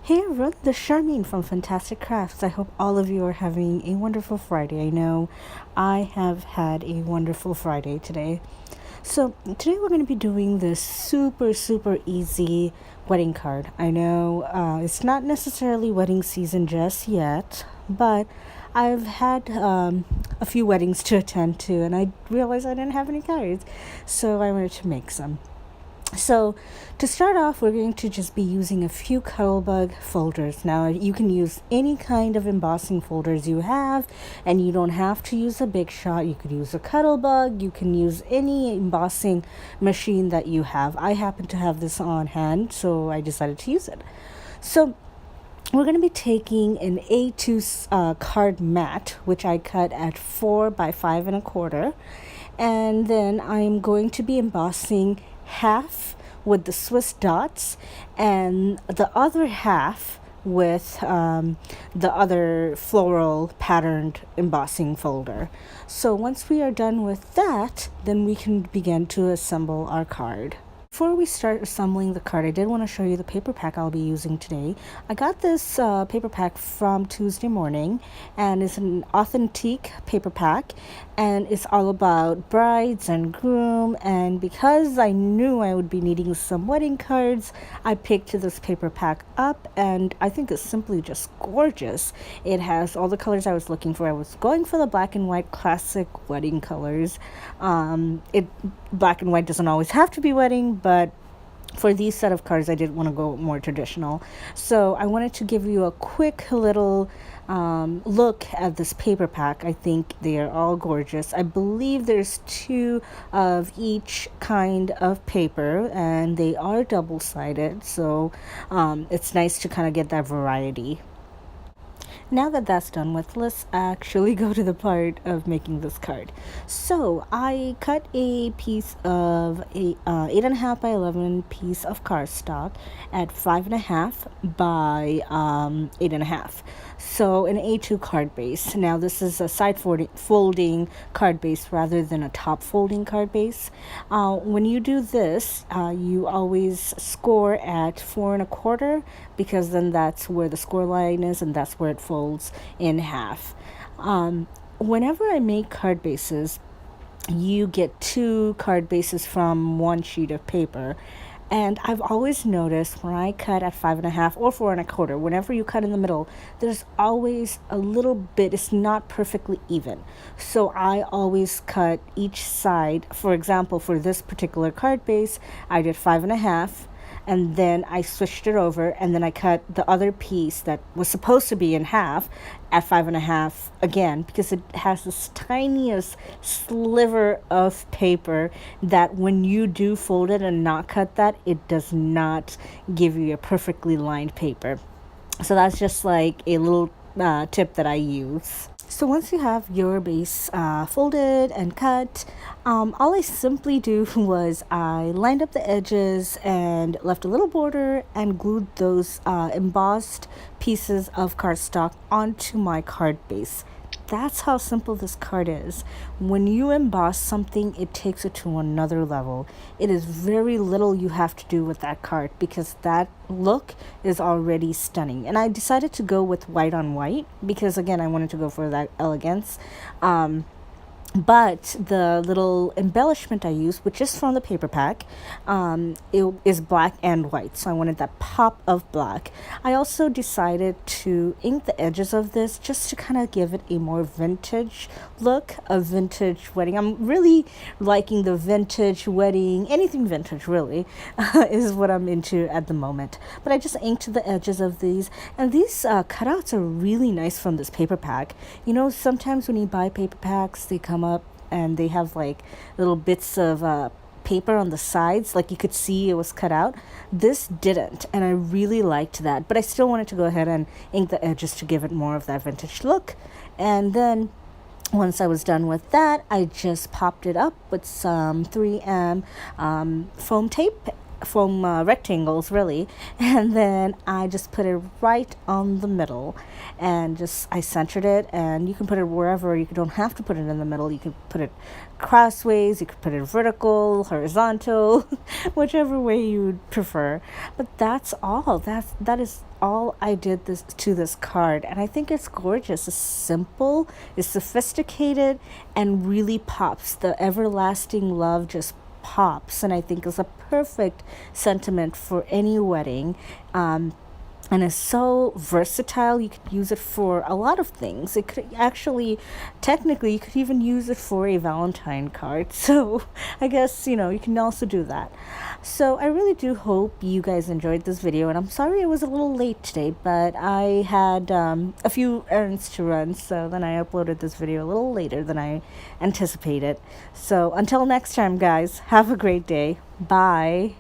Hey everyone, this is Charmaine from Fantastic Crafts. I hope all of you are having a wonderful Friday. I know I have had a wonderful Friday today. So, today we're going to be doing this super easy wedding card. I know it's not necessarily wedding season just yet, but I've had a few weddings to attend to, and I realized I didn't have any cards, so I wanted to make some. So to start off, we're going to just be using a few Cuttlebug folders. Now you can use any kind of embossing folders you have, and you don't have to use a Big Shot. You could use a Cuttlebug. You can use any embossing machine that you have. I happen to have this on hand, so I decided to use it. So we're going to be taking an A2 card mat, which I cut at 4 by 5 1/4, and then I'm going to be embossing half with the Swiss dots and the other half with the other floral patterned embossing folder. So once we are done with that, then we can begin to assemble our card. Before we start assembling the card, I did want to show you the paper pack I'll be using today. I got this paper pack from Tuesday Morning, and it's an authentic paper pack, and it's all about brides and groom. And because I knew I would be needing some wedding cards, I picked this paper pack up, and I think it's simply just gorgeous. It has all the colors I was looking for. I was going for the black and white classic wedding colors. Black and white doesn't always have to be wedding, but for these set of cards I did want to go more traditional. So I wanted to give you a quick little look at this paper pack. I think they are all gorgeous. I believe there's 2 of each kind of paper, and they are double-sided, so it's nice to kind of get that variety. Now that that's done with, let's actually go to the part of making this card. So I cut a piece of a 8.5 by 11 piece of cardstock at 5.5 by 8.5. So an A2 card base. Now this is a side folding card base rather than a top folding card base. When you do this, you always score at 4 1/4, because then that's where the score line is, and that's where it folds in half. Whenever I make card bases, you get 2 card bases from 1 sheet of paper. And I've always noticed when I cut at 5.5 or 4 1/4, whenever you cut in the middle, there's always a little bit, it's not perfectly even. So I always cut each side. For example, for this particular card base, I did 5.5, and then I switched it over, and then I cut the other piece that was supposed to be in half at 5.5 again, because it has this tiniest sliver of paper that when you do fold it and not cut that, it does not give you a perfectly lined paper. So that's just like a little tip that I use. So once you have your base folded and cut, all I simply do was I lined up the edges and left a little border and glued those embossed pieces of cardstock onto my card base. That's how simple this card is. When you emboss something, it takes it to another level. It is very little you have to do with that card, because that look is already stunning. And I decided to go with white on white because, again, I wanted to go for that elegance. But the little embellishment I used, which is from the paper pack, it is black and white. So I wanted that pop of black. I also decided to ink the edges of this just to kind of give it a more vintage look, a vintage wedding. I'm really liking the vintage wedding, anything vintage really, is what I'm into at the moment. But I just inked the edges of these, and these cutouts are really nice from this paper pack. You know, sometimes when you buy paper packs, they come up and they have like little bits of paper on the sides, like you could see it was cut out. This didn't, and I really liked that, but I still wanted to go ahead and ink the edges to give it more of that vintage look. And then once I was done with that, I just popped it up with some 3M foam tape rectangles really, and then I just put it right on the middle, and just I centered it. And you can put it wherever. You don't have to put it in the middle. You can put it crossways, you could put it vertical, horizontal, whichever way you prefer. But that's all. That is all I did this to this card, and I think it's gorgeous. It's simple, it's sophisticated, and really pops. The everlasting love just pops, and I think is a perfect sentiment for any wedding. And it's so versatile. You could use it for a lot of things. It could actually, technically, you could even use it for a Valentine card. So I guess, you can also do that. So I really do hope you guys enjoyed this video. And I'm sorry it was a little late today, but I had a few errands to run. So then I uploaded this video a little later than I anticipated. So until next time, guys, have a great day. Bye.